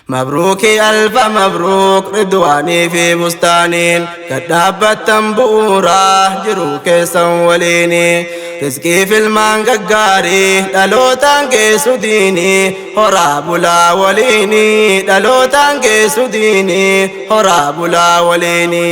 مبروك ألف مبروك رضواني في بستانين كدابة تنبورة جروك سنوليني رزقي في المانقاري دلوتان كيسو ديني هراب الأوليني دلوتان كيسو ديني هراب الأوليني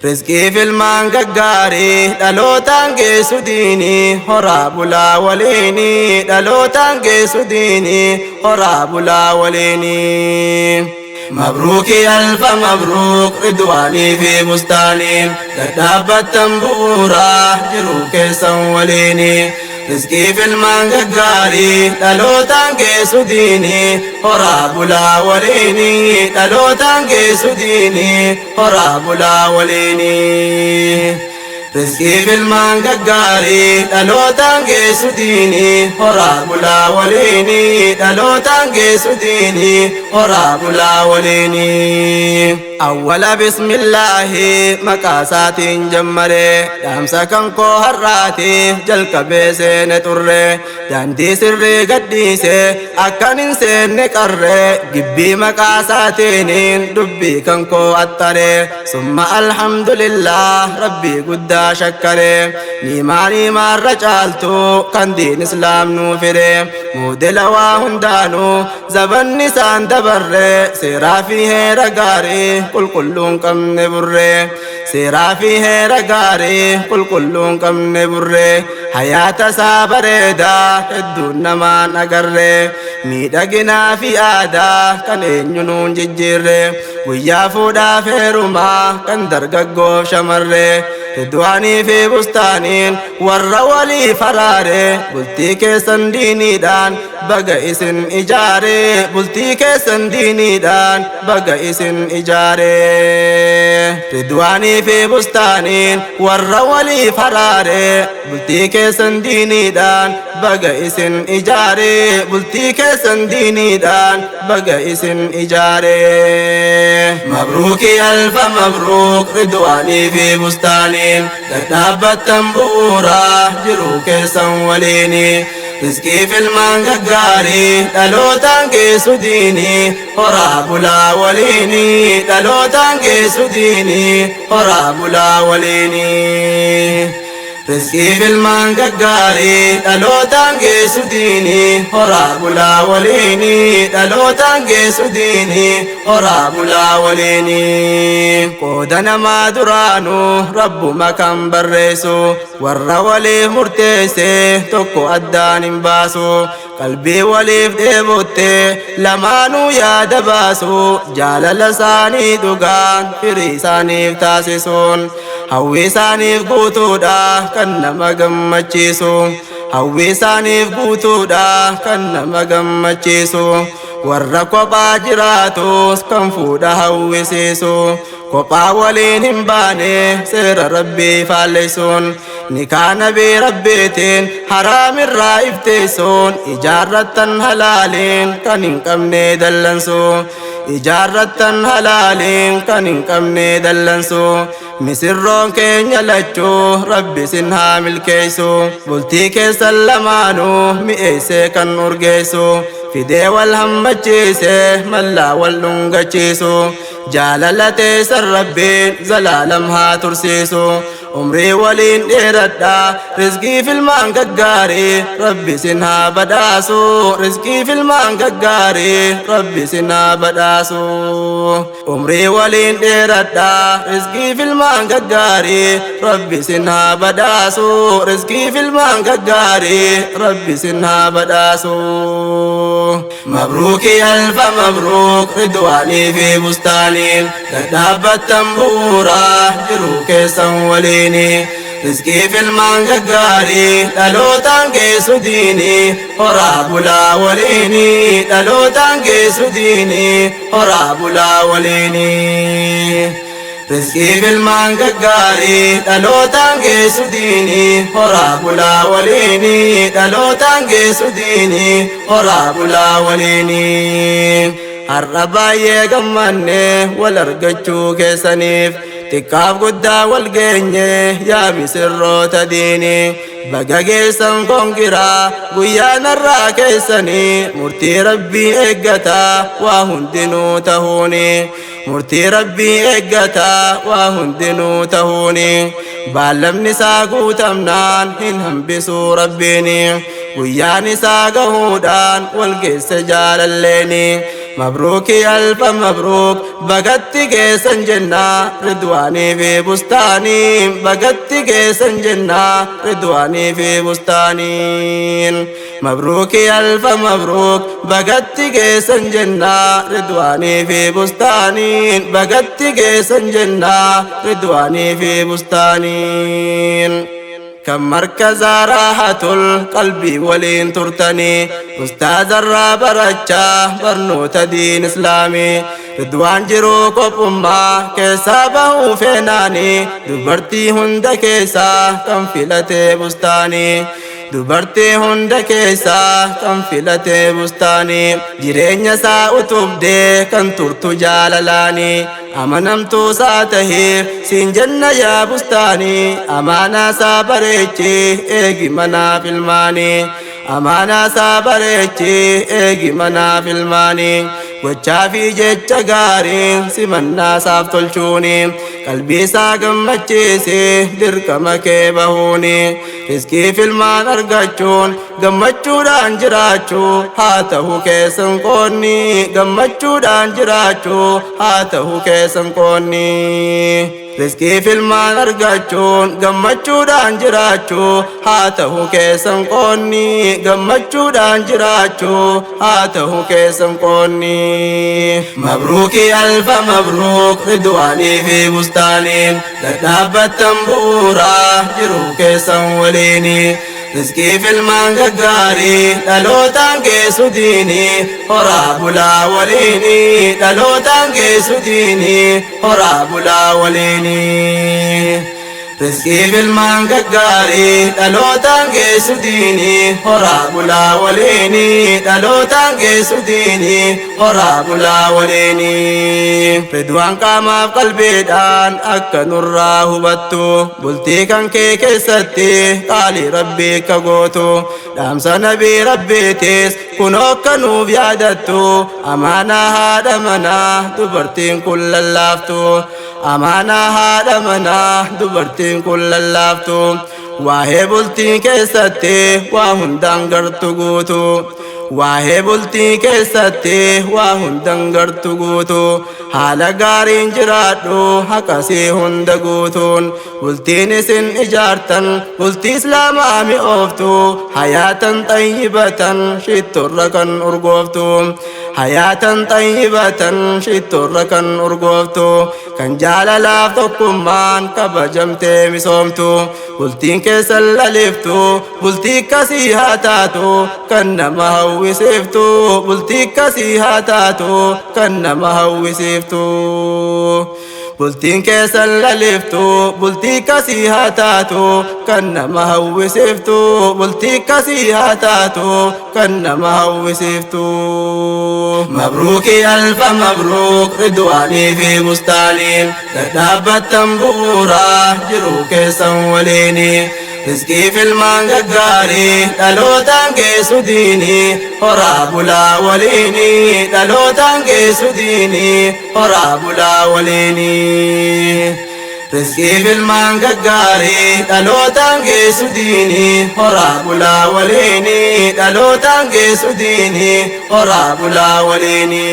رزقي في المانقاري دلوتان كيسو ديني هراب الأوليني دلوتان كيسو ديني هراب الأوليني مبروك ألف مبروك رضواني في بستاني كدابة تنبورة جروك سنوليني رزقي في المانقاري دلوتان كيسو ديني هراب الأوليني دلوتان كيسو ديني هراب الأوليني رزقي في المانقاري دلوتان كيسو ديني هراب الأوليني دلوتان كيسو ديني هراب الأوليني أول بسم الله مقاسات جمري دامسكن كو هراتي جلك بيسين تري داندي سري قديسي أكن سين قري جبي مقاساتين دبي كن كو أتري ثم الحمد لله ربي قد شكري نيماني ما رجالتو كان دين إسلام نوفري مودل واهندانو زبن نسان دبري سيرا فيه رقاري كل كم نبري سيرا فيه رقاري كل كم نبري حياة سابريدا الدون ما نقري ميدقنا في آدا كان ينون ججيري ويا فودا فيرما كان درققو شمري رضواني في بستانين والرولي فراري بلتي كيسن ديني دان بقى اسن إجاري بلتي كيسن ديني دان بقى اسن إجاري رضواني في بستانين والرولي فراري بلتي كيسن ديني دان بقى اسن إجاري بلتي كيسن ديني دان بقى اسن إجاري مبروك ألف مبروك رضواني في بستانين كتابة تنبورة جروك سنوليني رزقي في المانقاري دلوتان كيسو ديني هراب الأوليني دلوتان كيسو ديني هراب الأوليني رزقي في المانقاري دلوتان كيسو ديني هراب الأوليني دلوتان كيسو ديني هراب الأوليني قودنا ما درانو رب مكان بريسو والرولي مرتيسي توكو أدان باسو قلبي وليف ديبوتي لمانو يا دباسو جال لساني دوغان فريساني تاسسون هوي ساني قوتودا كنما قمتشيسو هوي ساني قوتودا كنما قمتشيسو warra باجراتوس كان فودا هوي سيسو kophaa waliin hin baane seera rabbii faalleessuun ni kaana bee rabbeetiin haraamirraa ifteessuun ijaarrattan halaaliin kan hin qabne dallansuu ijaarrattan halaaliin kan hin qabne dallansuu misirroon keenya lachuu rabbi sin haa milkeessu bultii keessan lamaanuu mi'eessee kan urgeessu fidee wal hammachiise mallaa wal dhungachiisu jaalallatee san rabbiin zalaalam haa tursiisu umrii waliin dheeradha rizqii filmaan gaggaarii rabbi sin haa badhaasu rizqii filmaan gaggaarii rabbi sin haa badhaasu umrii waliin dheeradha rizqii filmaan gaggaarii rabbi sin haa badhaasu rizqii filmaan gaggaarii rabbi sin haa badhaasu مبروك ألف مبروك رضواني في بستانين كدابة تنبورة جروك سنوليني رزقي في المانقاري دلوتان كيسو ديني هراب الأوليني دلوتان كيسو ديني هراب الأوليني رزقي في المانقاري دلوتان كيسو ديني هراب الأوليني دلوتان كيسو ديني هراب الأوليني الرباية قماني والارقجو كيسانيف تكاف قدا والقيني يا مسرو تديني baga geessan kongiraa guyyaa narraa keessanii murtii rabbii eeggataa waa hundinuu tahuuni murtii rabbii eeggataa waa hundinuu tahuuni baallamni isaa guutamnaan hin hambisuu rabbiini guyyaan isaa gahuudhaan wal geesse jaalalleeni mabruuki alfa mabruuk bagatti geessan jennaa ridwaanii fi bustaanii bagatti geessan jennaa ridwaanii fi bustaaniin mabruuki alfa mabruuk bagatti geessan jennaa ridwaanii fi bustaaniin bagatti geessan jennaa ridwaanii fi bustaaniin كم مركز راحة القلب ولين ترتني أستاذ الرابرجة برنوت دين إسلامي رضوان جروك أمة كسابه فناني دبرتي هند كيسا كم فلتي بستاني dubartii hunda keessaa kan filate bustaanii jireenya isaa utubdee kan turtu jaalalaanii amanamtuu isaa taheef siin jenna yaa bustaanii amaanaa isaa bareechee eegi manaaf ilmaanii amaanaa isaa bareechee eegi manaaf ilmaanii gochaa fi jecha gaarii simannaa isaaf tolchuuni qalbii isaa gammachiisee dirqama kee bahuuni riskii filmaan argachuun gammachuudhaan jiraachuu haa ta'u keessan qoonni gammachuudhaan jiraachuu haa ta'u keessan qoonni riskii filmaan argachuun gammachuudhaan jiraachuu haa ta'u keessan qoonni gammachuudhaan jiraachuu haa ta'u keessan qoonni mabruuki alfa mabruuk ridwaanii fi bustaaniin dadhaabbattan bu'uuraa jiruu keessan waliini rizqii filmaan gaggaarii dhalootaan geessu diinii horaa bulaa waliini dhalootaan geessu diinii horaa bulaa waliini rizqii filmaan gaggaarii dhalootaan geessu diinii horaa bulaa waliini dhalootaan geessu diinii horaa bulaa waliini ridwaan qaamaaf qalbiidhaan akka nurraa hubattu bultii kan kee keessatti qaalii rabbii akka gootu dhaamsa nabii rabbiitis kun akka nuuf yaadattu amaanaa haadha manaa dubartiin kun lallaaftu amaanaa haadha manaa dubartiin kun lallaaftu waa'ee bultii keessatti waa hundaan gartu guutu waa'ee bultii keessatti waa hundaan gartu guutu haala gaariin jiraadhu haqasii hunda guutuun bultiin isin ijaartan bultii islaamaa mi'ooftu hayaatan xayyibatan shittorra kan urgooftu hayaatan xayyibatan shittorra kan urgooftu kan jaalalaaf tokkummaan kabajamtee misoomtu bultiin keessan laliftu bultii akkasii haa taatu kan nama hawwisiftu bultii akkasii haa taatu kan nama hawwisiftu bultiin keessan laliftu bultii akkasii haa taatu kan nama hawwisiftu bultii akkasii haa taatu kan nama hawwisiftu mabruuki alfa mabruuk ridwaanii fi bustaaniin dadhaabbattan bu'uuraa jiruu keessan waliini rizqii filmaan gaggaarii dhalootaan geessu diinii horaa bulaa waliini dhalootaan geessu diinii horaa bulaa waliini rizqii filmaan gaggaarii dhalootaan geessu diinii horaa bulaa waliini dhalootaan geessu diinii horaa bulaa waliini